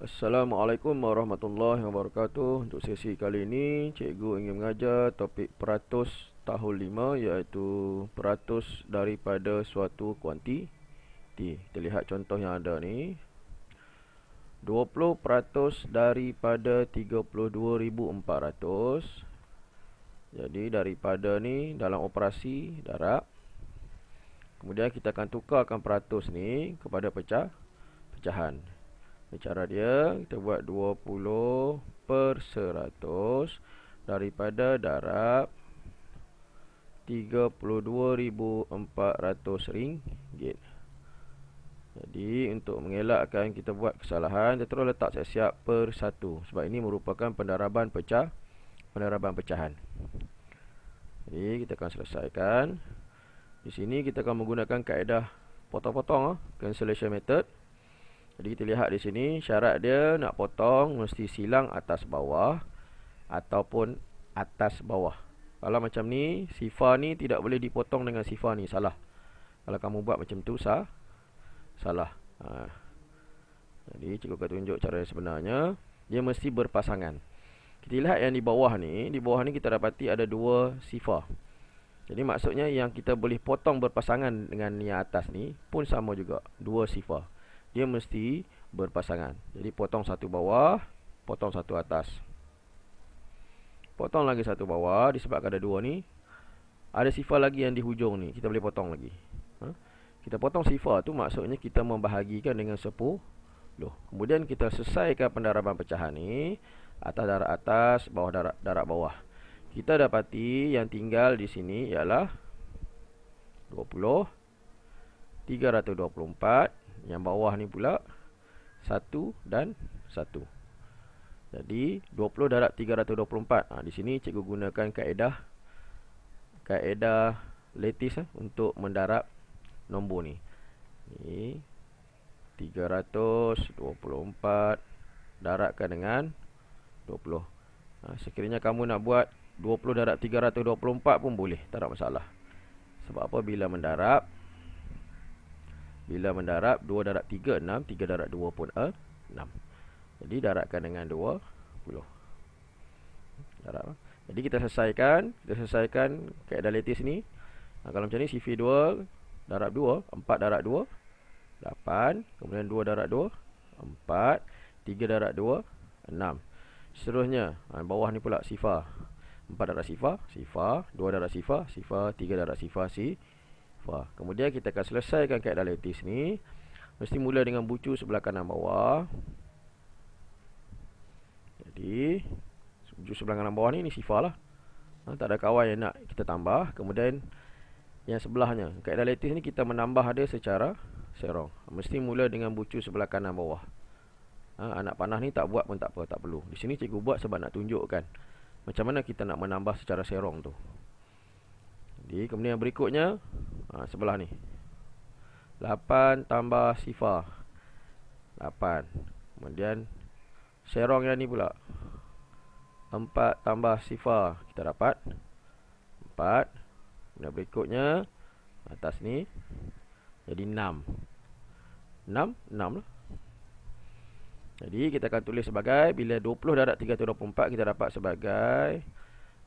Assalamualaikum warahmatullahi wabarakatuh. Untuk sesi kali ini, cikgu ingin mengajar topik peratus tahun 5, iaitu peratus daripada suatu kuantiti. Kita lihat contoh yang ada ni. 20% daripada 32,400. Jadi daripada ni dalam operasi darab. Kemudian kita akan tukarkan peratus ni kepada pecahan. Cara dia, kita buat 20% daripada darab RM32,400. Jadi untuk mengelakkan kita buat kesalahan, kita terus letak siap-siap per 1, sebab ini merupakan pendaraban pecahan. Jadi kita akan selesaikan. Di sini kita akan menggunakan kaedah potong-potong, cancellation method. Jadi kita lihat di sini, syarat dia nak potong mesti silang atas bawah ataupun atas bawah. Kalau macam ni, sifar ni tidak boleh dipotong dengan sifar ni, salah. Kalau kamu buat macam tu, salah. Jadi cikgu akan tunjuk cara sebenarnya. Dia mesti berpasangan. Kita lihat yang di bawah ni. Di bawah ni kita dapati ada dua sifar. Jadi maksudnya yang kita boleh potong berpasangan dengan yang atas ni pun sama juga, dua sifar. Dia mesti berpasangan. Jadi potong satu bawah, potong satu atas. Potong lagi satu bawah, disebabkan ada dua ni. Ada sifar lagi yang di hujung ni, kita boleh potong lagi. Kita potong sifar tu maksudnya kita membahagikan dengan 10. Kemudian kita selesaikan pendaraban pecahan ni. Atas darab atas, bawah darab bawah. Kita dapati yang tinggal di sini ialah 20, 324. Yang bawah ni pula 1 dan 1. Jadi 20 darab 324. Di sini cikgu gunakan kaedah lattice untuk mendarab nombor ni. 324 darabkan dengan 20. Sekiranya kamu nak buat 20 darab 324 pun boleh, tak ada masalah. Sebab apa? Bila mendarab 2 darab 3, 6. 3 darab 2 pun 6. Jadi darabkan dengan 20. Jadi kita selesaikan kaedah lattice ni. Kalau macam ni, CV 2 darab 2, 4 darab 2, 8. Kemudian 2 darab 2, 4. 3 darab 2, 6. Seterusnya, bawah ni pula sifar. 4 darab sifar, 2 darab sifar, 3 darab sifar, kemudian kita akan selesaikan kaedah lattice ni. Mesti mula dengan bucu sebelah kanan bawah. Jadi bucu sebelah kanan bawah ni sifar lah. Tak ada kawan yang nak kita tambah. Kemudian yang sebelahnya, kaedah lattice ni kita menambah dia secara serong. Mesti mula dengan bucu sebelah kanan bawah. Anak panah ni tak buat pun tak apa, tak perlu. Di sini cikgu buat sebab nak tunjukkan macam mana kita nak menambah secara serong tu. Jadi kemudian berikutnya, sebelah ni 8 tambah sifar 8. Kemudian serong yang ni pula 4 tambah sifar, kita dapat 4. Kemudian berikutnya atas ni jadi 6 lah. Jadi kita akan tulis sebagai, bila 20 darab 324 kita dapat sebagai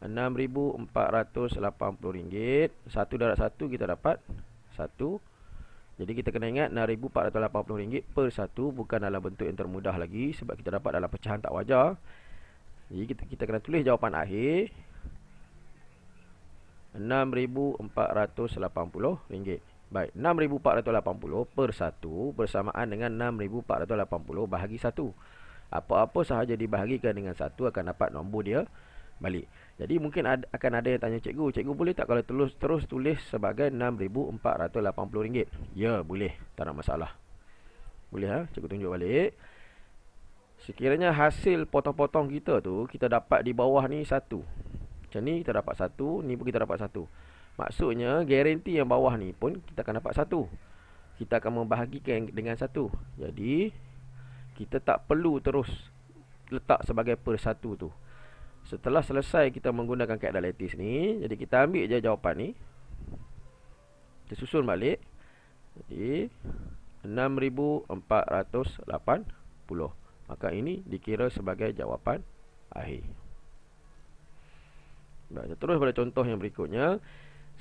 RM6,480. 1 darab 1 kita dapat 1. Jadi kita kena ingat RM6,480 per 1, bukan dalam bentuk yang termudah lagi, sebab kita dapat dalam pecahan tak wajar. Jadi kita kena tulis jawapan akhir RM6,480. Baik, 6,480 per 1 bersamaan dengan 6,480 bahagi 1. Apa-apa sahaja dibahagikan dengan 1 akan dapat nombor dia balik. Jadi mungkin akan ada yang tanya cikgu boleh tak kalau terus tulis sebagai RM6,480? Ya, boleh, tak ada masalah. Boleh, cikgu tunjuk balik. Sekiranya hasil potong-potong kita tu kita dapat di bawah ni 1. Macam ni kita dapat 1, ni pun kita dapat 1. Maksudnya garanti yang bawah ni pun kita akan dapat 1. Kita akan membahagikan dengan 1. Jadi kita tak perlu terus letak sebagai per 1 tu. Setelah selesai kita menggunakan kaedah lattice ni, jadi kita ambil je jawapan ni, kita susun balik. Jadi 6,480. maka ini dikira sebagai jawapan akhir. Baik, terus pada contoh yang berikutnya,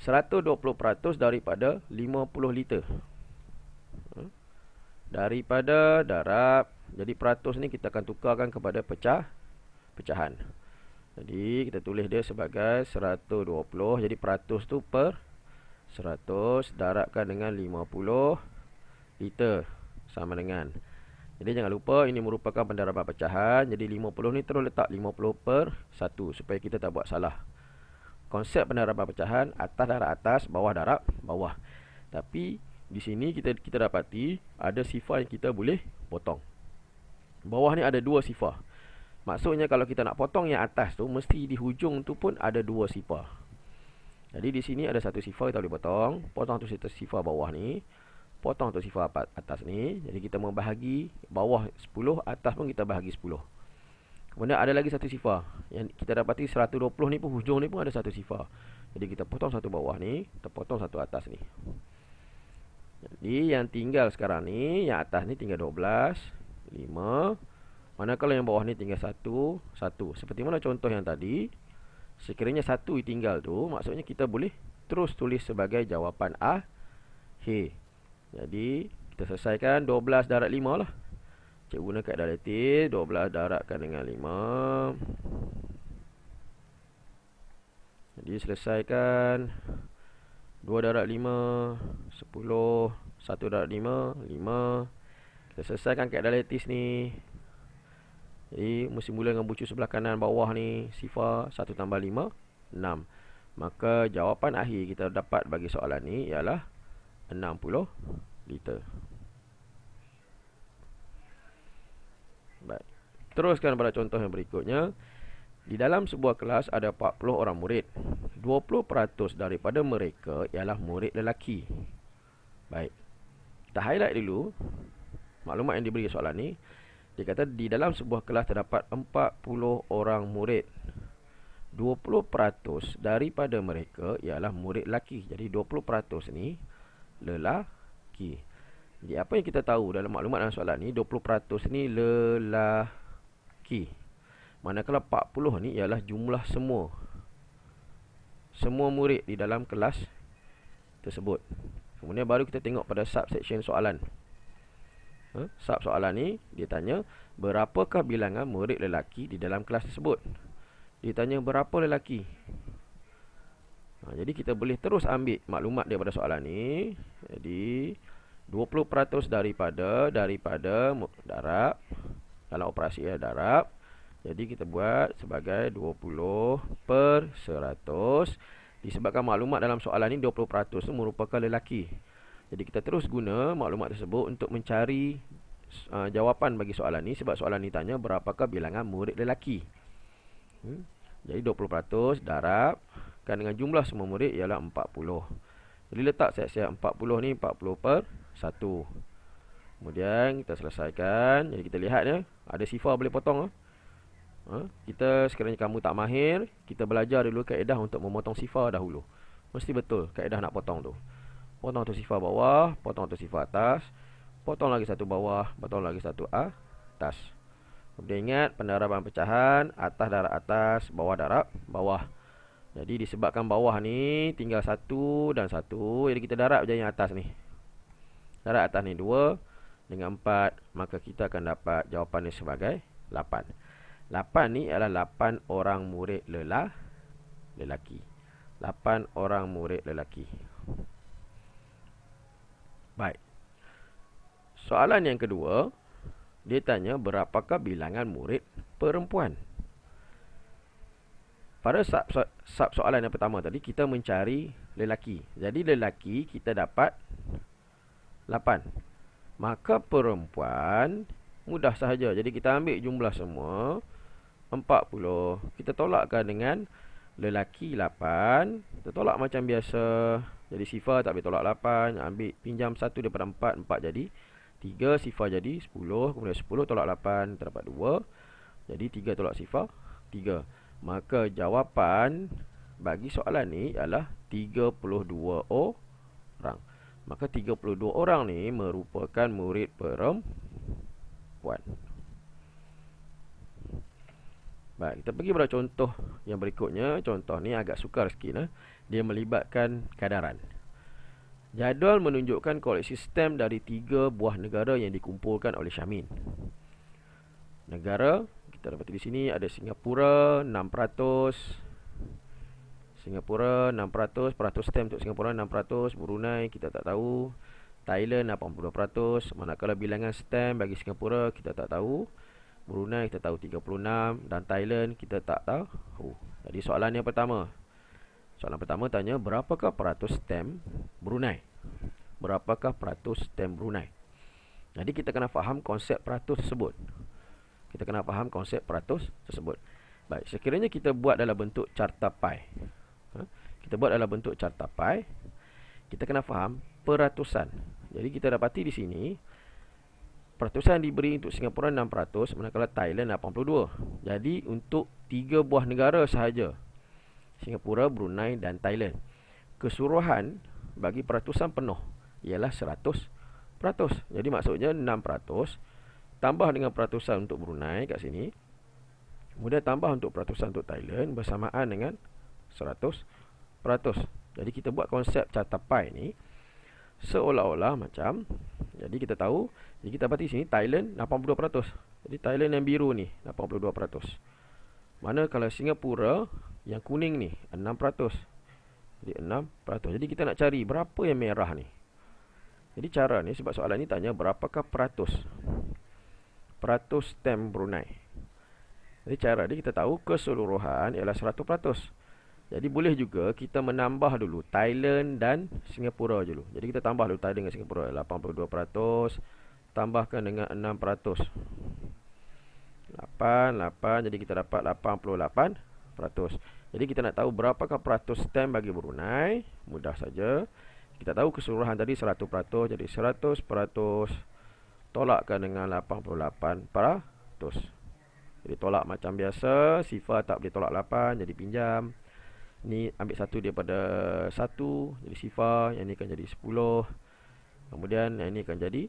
120% daripada 50 liter. Daripada darab, jadi peratus ni kita akan tukarkan kepada pecahan. Jadi kita tulis dia sebagai 120, jadi peratus tu per 100 darabkan dengan 50 liter sama dengan. Jadi jangan lupa ini merupakan pendaraban pecahan. Jadi 50 ni terus letak 50 per 1 supaya kita tak buat salah. Konsep pendaraban pecahan, atas darab atas, bawah darab bawah. Tapi di sini kita dapati ada sifar yang kita boleh potong. Bawah ni ada dua sifar. Maksudnya kalau kita nak potong yang atas tu, mesti di hujung tu pun ada dua sifar. Jadi di sini ada satu sifar kita boleh potong. Potong tu sifar bawah ni, potong tu sifar atas ni. Jadi kita membahagi bawah 10, atas pun kita bahagi 10. Kemudian ada lagi satu sifar yang kita dapati 120 ni pun hujung ni pun ada satu sifar. Jadi kita potong satu bawah ni, kita potong satu atas ni. Jadi yang tinggal sekarang ni, yang atas ni tinggal 12, 5. Manakala yang bawah ni tinggal 1, 1. Seperti mana contoh yang tadi, sekiranya 1 tinggal tu, maksudnya kita boleh terus tulis sebagai jawapan akhir. Jadi kita selesaikan 12 darab 5 lah. Cikgu guna kaedah lattice, 12 darabkan dengan 5. Jadi selesaikan 2 darab 5, 10, 1 darab 5, 5. Kita selesaikan kaedah lattice ni. Jadi mesti mula dengan bucu sebelah kanan bawah ni, sifar 1 tambah 5, 6. Maka jawapan akhir kita dapat bagi soalan ni ialah 60 liter. Baik. Teruskan pada contoh yang berikutnya. Di dalam sebuah kelas ada 40 orang murid. 20% daripada mereka ialah murid lelaki. Baik. Kita highlight dulu maklumat yang diberi soalan ni. Dia kata di dalam sebuah kelas terdapat 40 orang murid. 20% daripada mereka ialah murid lelaki. Jadi 20% ni lelaki. Jadi apa yang kita tahu dalam maklumat dalam soalan ni, 20% ni lelaki. Manakala 40 ni ialah jumlah semua murid di dalam kelas tersebut. Kemudian baru kita tengok pada subsection soalan. Sub soalan ni dia tanya berapakah bilangan murid lelaki di dalam kelas tersebut. Dia tanya berapa lelaki. Jadi kita boleh terus ambil maklumat daripada soalan ni. Jadi 20% daripada darab, dalam operasi darab. Jadi kita buat sebagai 20 per 100. Disebabkan maklumat dalam soalan ni 20% itu merupakan lelaki. Jadi kita terus guna maklumat tersebut untuk mencari jawapan bagi soalan ni. Sebab soalan ni tanya berapakah bilangan murid lelaki. Jadi 20% darabkan dengan jumlah semua murid ialah 40. Jadi letak siap-siap 40 ni 40 per 1. Kemudian kita selesaikan. Jadi kita lihat ya, ada sifar boleh potong. Kita sekiranya kamu tak mahir, kita belajar dulu kaedah untuk memotong sifar dahulu. Mesti betul kaedah nak potong tu. Potong tu sifar bawah, potong tu sifar atas, potong lagi satu bawah, potong lagi satu atas. Kemudian ingat pendaraban pecahan, atas darab atas, bawah darab bawah. Jadi disebabkan bawah ni tinggal 1 dan 1, jadi kita darab je yang atas ni. Darab atas ni 2 dengan 4, maka kita akan dapat jawapan ni sebagai 8. 8 ni adalah 8 orang murid lelaki. 8 orang murid lelaki. Baik. Soalan yang kedua, dia tanya berapakah bilangan murid perempuan. Pada sub soalan yang pertama tadi, kita mencari lelaki. Jadi lelaki kita dapat 8. Maka perempuan mudah sahaja. Jadi kita ambil jumlah semua 40. Kita tolakkan dengan lelaki 8. Kita tolak macam biasa. Jadi sifar tak boleh tolak 8. Ambil pinjam 1 daripada 4. 4 jadi 3. Sifar jadi 10. Kemudian 10 tolak 8. Terdapat 2. Jadi 3 tolak sifar 3. Maka jawapan bagi soalan ni ialah 32 orang. Maka 32 orang ni merupakan murid perempuan. Baik, kita pergi pada contoh yang berikutnya. Contoh ni agak sukar sikit. Dia melibatkan kadaran. Jadual menunjukkan koleksi stem dari 3 buah negara yang dikumpulkan oleh Syamin. Negara, kita dapat di sini ada Singapura 6%. Singapura 6%, peratus stem untuk Singapura 6%, Brunei kita tak tahu. Thailand 82%, manakala bilangan stem bagi Singapura kita tak tahu. Brunei kita tahu 36 dan Thailand kita tak tahu. Jadi soalan yang pertama. Soalan pertama tanya berapakah peratus stem Brunei? Berapakah peratus stem Brunei? Jadi kita kena faham konsep peratus tersebut. Kita kena faham konsep peratus tersebut. Baik, sekiranya kita buat dalam bentuk carta pie. Kita buat dalam bentuk carta pie, kita kena faham peratusan. Jadi kita dapati di sini peratusan diberi untuk Singapura 6%, manakala Thailand 82%. Jadi untuk 3 buah negara sahaja, Singapura, Brunei dan Thailand, keseluruhan bagi peratusan penuh ialah 100%. Jadi maksudnya 6% tambah dengan peratusan untuk Brunei kat sini, kemudian tambah untuk peratusan untuk Thailand bersamaan dengan 100%. Jadi kita buat konsep carta pie ni seolah-olah macam, jadi kita tahu, jadi kita dapati sini Thailand 82%. Jadi Thailand yang biru ni 82%. Mana kalau Singapura yang kuning ni 6%. Jadi 6%. Jadi kita nak cari berapa yang merah ni. Jadi cara ni, sebab soalan ni tanya berapakah peratus stem Brunei. Jadi cara dia kita tahu keseluruhan ialah 100%. Jadi boleh juga kita menambah dulu Thailand dan Singapura dulu. Jadi kita tambah dulu Thailand dengan Singapura 82%, tambahkan dengan 6%. 8, jadi kita dapat 88%. Jadi kita nak tahu berapakah peratus stem bagi Brunei. Mudah saja. Kita tahu keseluruhan tadi 100%, jadi 100% tolakkan dengan 88%. Jadi tolak macam biasa, sifar tak boleh tolak 8, jadi pinjam. Ni ambil satu daripada 1, jadi sifar, yang ni akan jadi 10. Kemudian yang ni akan jadi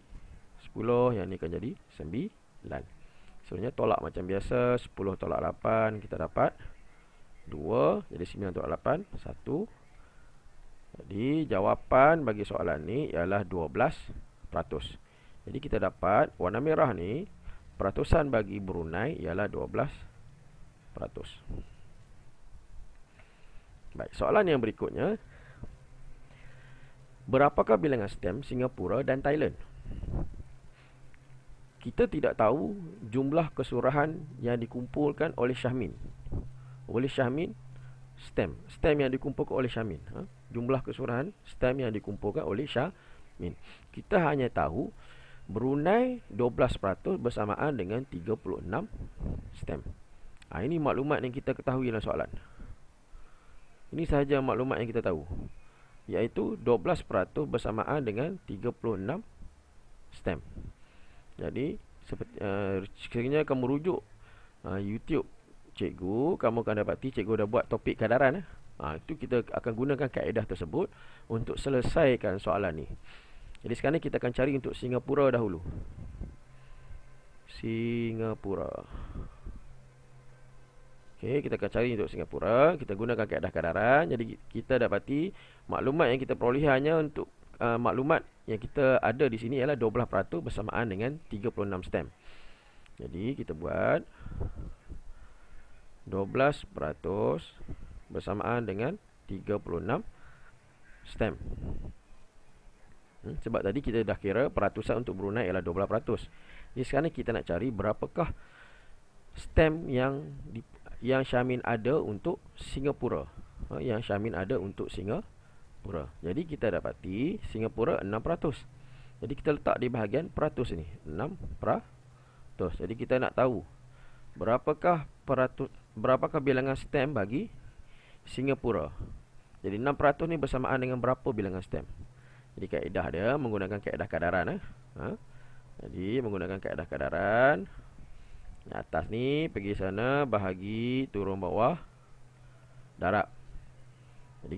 10, yang ni akan jadi 9. Sebenarnya tolak macam biasa, 10 tolak 8, kita dapat 2, jadi 9 tolak 8, 1. Jadi jawapan bagi soalan ni ialah 12%. Jadi kita dapat warna merah ni, peratusan bagi Brunei ialah 12%. Baik, soalan yang berikutnya, berapakah bilangan stem Singapura dan Thailand? Kita tidak tahu jumlah keseluruhan yang dikumpulkan oleh Syamin. Oleh Syamin, stem yang dikumpulkan oleh Syamin. Jumlah keseluruhan stem yang dikumpulkan oleh Syamin. Kita hanya tahu Brunei 12% bersamaan dengan 36 stem. Ini maklumat yang kita ketahui dalam soalan. Ini sahaja maklumat yang kita tahu, iaitu 12% bersamaan dengan 36 stem. Jadi sekiranya kamu rujuk YouTube cikgu, kamu akan dapati cikgu dah buat topik kadaran. Itu kita akan gunakan kaedah tersebut untuk selesaikan soalan ni. Jadi sekarang kita akan cari untuk Singapura dahulu. Singapura. Okey, kita akan cari untuk Singapura. Kita gunakan kaedah kadaran. Jadi kita dapati maklumat yang kita peroleh hanya untuk maklumat yang kita ada di sini ialah 12% bersamaan dengan 36 stem. Jadi kita buat 12% bersamaan dengan 36 stem. Sebab tadi kita dah kira peratusan untuk Brunei ialah 12%. Jadi sekarang kita nak cari berapakah stem yang Syamin ada untuk Singapura. Yang Syamin ada untuk Singapura. Jadi kita dapati Singapura 6%. Jadi kita letak di bahagian peratus ni, 6%. Jadi kita nak tahu berapakah bilangan stem bagi Singapura. Jadi 6% ni bersamaan dengan berapa bilangan stem. Jadi kaedah dia menggunakan kaedah kadaran. Jadi menggunakan kaedah kadaran. Atas ni pergi sana, bahagi, turun bawah, darab. Jadi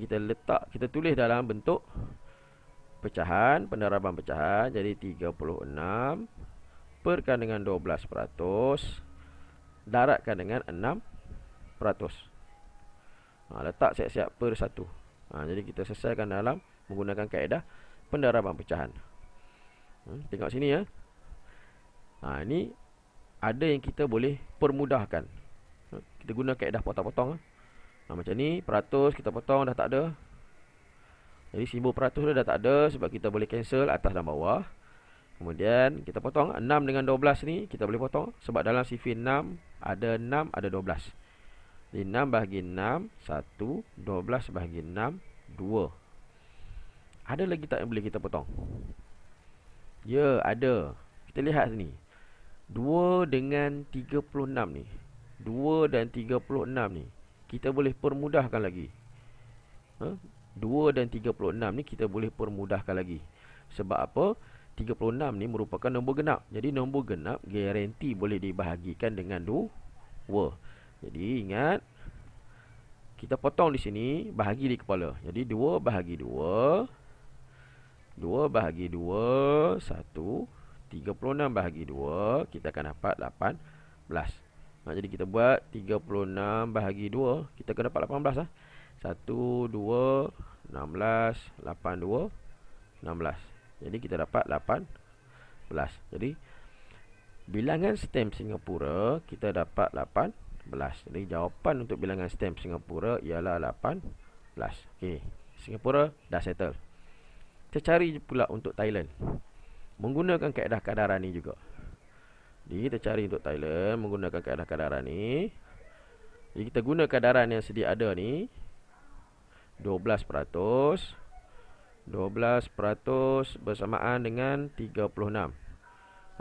kita tulis dalam bentuk pecahan, pendaraban pecahan. Jadi 36 perkan dengan 12%, darabkan dengan 6%. Letak siap-siap per 1. Jadi kita selesaikan dalam menggunakan kaedah pendaraban pecahan. Tengok sini ya. Ini ada yang kita boleh permudahkan. Kita guna kaedah potong-potong. Macam ni, peratus kita potong dah tak ada. Jadi simbol peratus dah tak ada sebab kita boleh cancel atas dan bawah. Kemudian kita potong 6 dengan 12 ni kita boleh potong sebab dalam sifir 6 ada 6 ada 12. Jadi 6 bahagi 6 1, 12 bahagi 6 2. Ada lagi tak yang boleh kita potong? Ya, ada. Kita lihat sini. 2 dengan 36 ni. 2 dan 36 ni kita boleh permudahkan lagi. 2 dan 36 ni kita boleh permudahkan lagi. Sebab apa? 36 ni merupakan nombor genap. Jadi nombor genap garanti boleh dibahagikan dengan 2. Jadi ingat, kita potong di sini, bahagi di kepala. Jadi 2 bahagi 2, 2 bahagi 2 1, 36 bahagi 2, kita akan dapat 18. Jadi kita buat 36 bahagi 2, kita akan dapat 18 lah. 1, 2, 16, 82, 16. Jadi kita dapat 18. Jadi bilangan stem Singapura kita dapat 18. Jadi jawapan untuk bilangan stem Singapura ialah 18. Okey, Singapura dah settle. Kita cari pula untuk Thailand menggunakan kaedah kadaran ni juga. Jadi kita cari untuk Thailand menggunakan kaedah kadaran ni. Jadi kita guna kadaran yang sedia ada ni, 12%. 12% bersamaan dengan 36.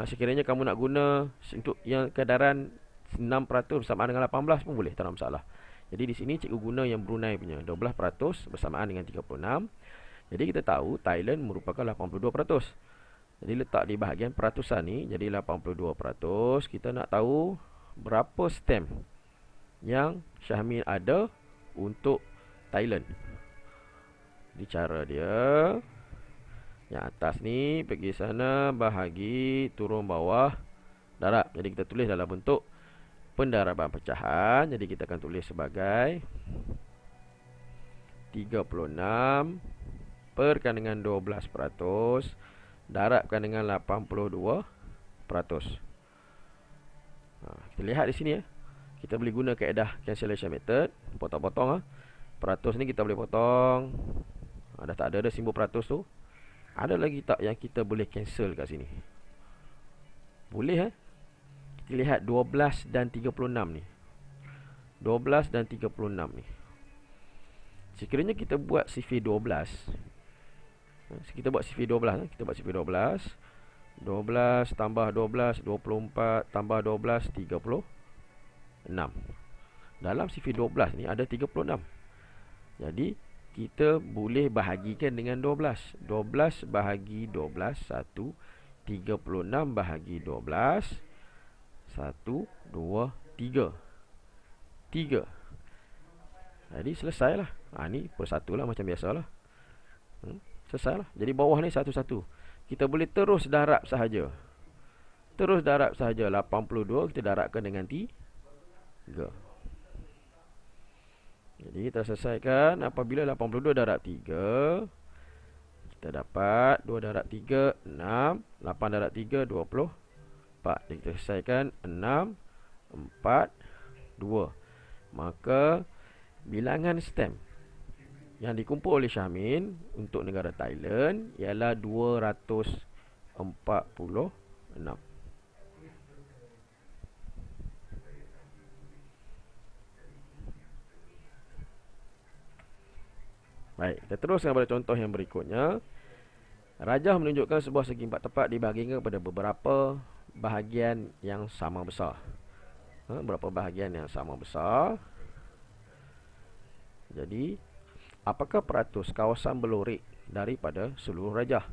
Sekiranya kamu nak guna untuk yang kadaran 6% bersamaan dengan 18 pun boleh, tak ada masalah. Jadi di sini cikgu guna yang Brunei punya 12% bersamaan dengan 36. Jadi kita tahu Thailand merupakan 82%. Jadi letak di bahagian peratusan ni, jadi 82%. Kita nak tahu berapa stem yang Syahmin ada untuk Thailand. Di cara dia, yang atas ni pergi sana, bahagi, turun bawah, darab. Jadi kita tulis dalam bentuk pendaraban pecahan. Jadi kita akan tulis sebagai 36 perkan dengan 12%, darabkan dengan 82%. Kita lihat di sini ya. Kita boleh guna kaedah cancellation method, potong-potong. Peratus ni kita boleh potong. Dah tak ada simbol peratus tu. Ada lagi tak yang kita boleh cancel kat sini? Boleh Kita lihat 12 dan 36 ni. 12 dan 36 ni. Sekiranya kita buat sifir 12. Kita buat sifir 12. Kita buat sifir 12. 12 tambah 12, 24 tambah 12, 36. Dalam sifir 12 ni ada 36. Jadi kita boleh bahagikan dengan 12. 12 bahagi 12, 1. 36 bahagi 12, 1, 2, 3. 3. Jadi selesailah. Ni per 1 lah macam biasalah. Selesailah. Jadi bawah ni 1, 1. Kita boleh terus darab sahaja. Terus darab sahaja. 82 kita darabkan dengan 3. Jadi kita selesaikan apabila 82 darab 3, kita dapat 2 darab 3, 6. 8 darab 3, 24. Jadi kita selesaikan 6, 4, 2. Maka bilangan stem yang dikumpul oleh Syahmin untuk negara Thailand ialah 246. Baik, kita teruskan pada contoh yang berikutnya. Rajah menunjukkan sebuah segi empat tepat dibahagikan kepada beberapa bahagian yang sama besar. Berapa bahagian yang sama besar. Jadi, apakah peratus kawasan belurik daripada seluruh rajah?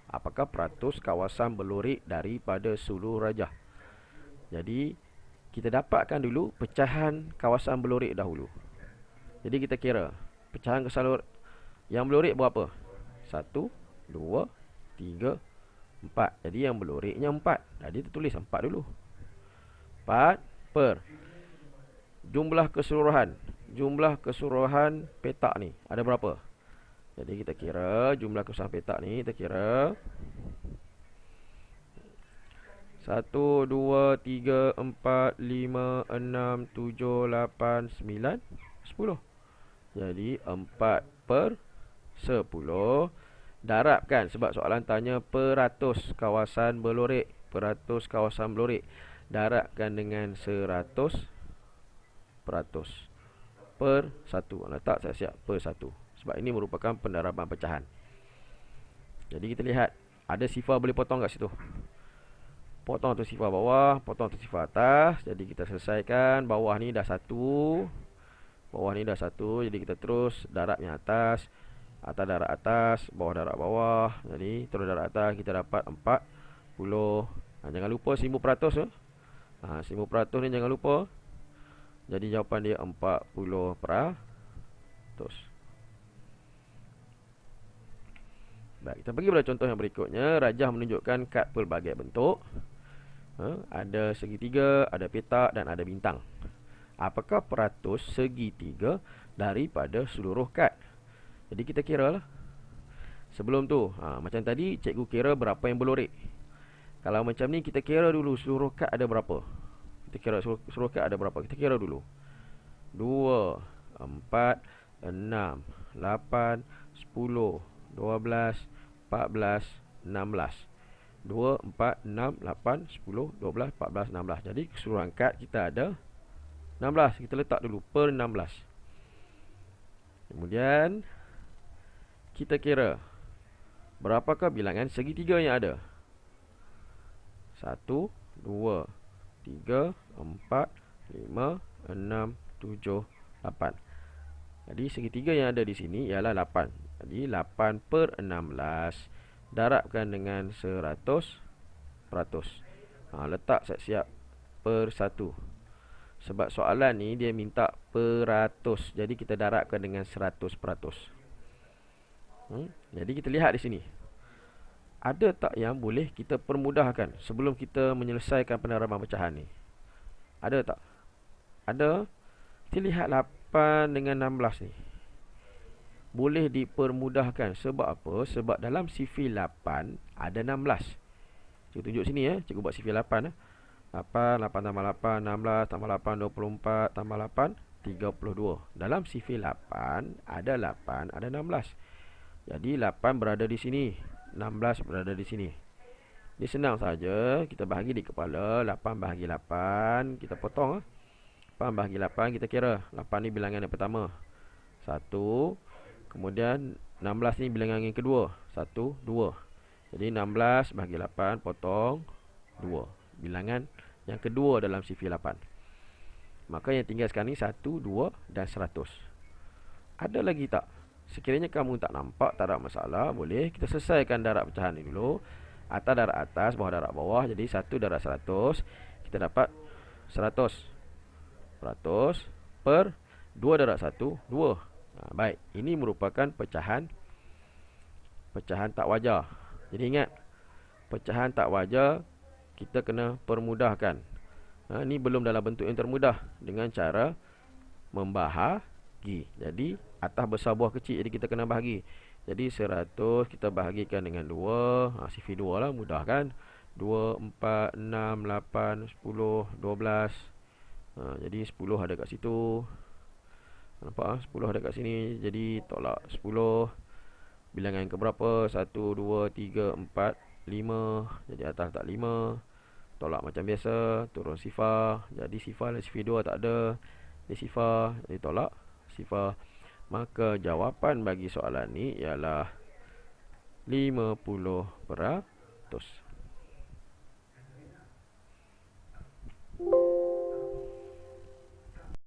Apakah peratus kawasan belurik daripada seluruh rajah? Jadi, kita dapatkan dulu pecahan kawasan belurik dahulu. Jadi, kita kira pecahan yang belurik berapa? 1, 2, 3, 4. Jadi yang beluriknya 4. Jadi kita tulis 4 dulu. 4 per Jumlah keseluruhan. Jumlah keseluruhan petak ni ada berapa? Jadi kita kira jumlah keseluruhan petak ni, kita kira 1, 2, 3, 4, 5, 6, 7, 8, 9, 10. Jadi 4 per 10. Darabkan sebab soalan tanya peratus kawasan berlorek. Peratus kawasan berlorek. Darabkan dengan 100 peratus per 1. Letak siap-siap per 1. Sebab ini merupakan pendaraban pecahan. Jadi kita lihat ada sifar boleh potong kat situ. Potong tu sifar bawah, potong tu sifar atas. Jadi kita selesaikan. Bawah ni dah 1. Bawah ni dah 1. Jadi kita terus darab yang atas. Atas darab atas, bawah darab bawah. Jadi terus darab atas, kita dapat 40. Jangan lupa 1000%. 1000% ni jangan lupa. Jadi jawapan dia 40%. Baik, kita pergi pada contoh yang berikutnya. Rajah menunjukkan kad pelbagai bentuk. Ada segitiga, ada petak dan ada bintang. Apakah peratus segitiga daripada seluruh kad? Jadi kita kira lah. Sebelum tu macam tadi cikgu kira berapa yang berlorek. Kalau macam ni kita kira dulu seluruh kad ada berapa. Kita kira seluruh kad ada berapa. Kita kira dulu 2, 4, 6, 8, 10, 12, 14, 16. 2, 4, 6, 8, 10, 12, 14, 16. Jadi keseluruhan kad kita ada 16. Kita letak dulu per 16. Kemudian kita kira berapakah bilangan segitiga yang ada. 1, 2, 3, 4, 5, 6, 7, 8. Jadi segitiga yang ada di sini ialah 8. Jadi 8 per 16. Darabkan dengan 100%. Letak siap-siap per 1. Sebab soalan ni dia minta peratus. Jadi kita darabkan dengan 100%. Jadi kita lihat di sini. Ada tak yang boleh kita permudahkan sebelum kita menyelesaikan pendaraban pecahan ni? Ada tak? Ada. Kita lihat 8 dengan 16 ni. Boleh dipermudahkan. Sebab apa? Sebab dalam sifir 8 ada 16. Cikgu tunjuk sini ya. Cikgu buat sifir 8 8, 8 tambah 8, 16 tambah 8, 24 tambah 8, 32. Dalam sifir 8 ada 8, ada 16. Jadi 8 berada di sini, 16 berada di sini. Ini senang saja. Kita bahagi di kepala. 8 bahagi 8. Kita potong 8 bahagi 8. Kita kira 8 ni bilangan yang pertama 1. Kemudian 16 ni bilangan yang kedua 1, 2. Jadi 16 bahagi 8 potong 2. Bilangan yang kedua dalam sifir 8. Maka yang tinggal sekarang ni 1, 2 dan 100. Ada lagi tak? Sekiranya kamu tak nampak, tak ada masalah. Boleh kita selesaikan darab pecahan ni dulu. Atas darab atas, bawah darab bawah. Jadi 1 darab 100. Kita dapat 100% per 2 darab 1, 2. Baik, ini merupakan pecahan tak wajar. Jadi ingat, pecahan tak wajar kita kena permudahkan. Ini belum dalam bentuk yang termudah. Dengan cara membahagi. Jadi atas besar bawah kecil, jadi kita kena bahagi. Jadi 100 kita bahagikan dengan 2. Sifir 2 lah, mudah kan. 2, 4, 6, 8, 10, 12. Jadi 10 ada kat situ. Nampak 10 ada kat sini. Jadi tolak 10. Bilangan ke berapa? 1, 2, 3, 4, 5. Jadi atas tak 5. Tolak macam biasa. Turun sifar. Jadi sifar dan sifir 2 tak ada. Ini sifar. Jadi tolak sifar. Maka jawapan bagi soalan ni ialah 50%.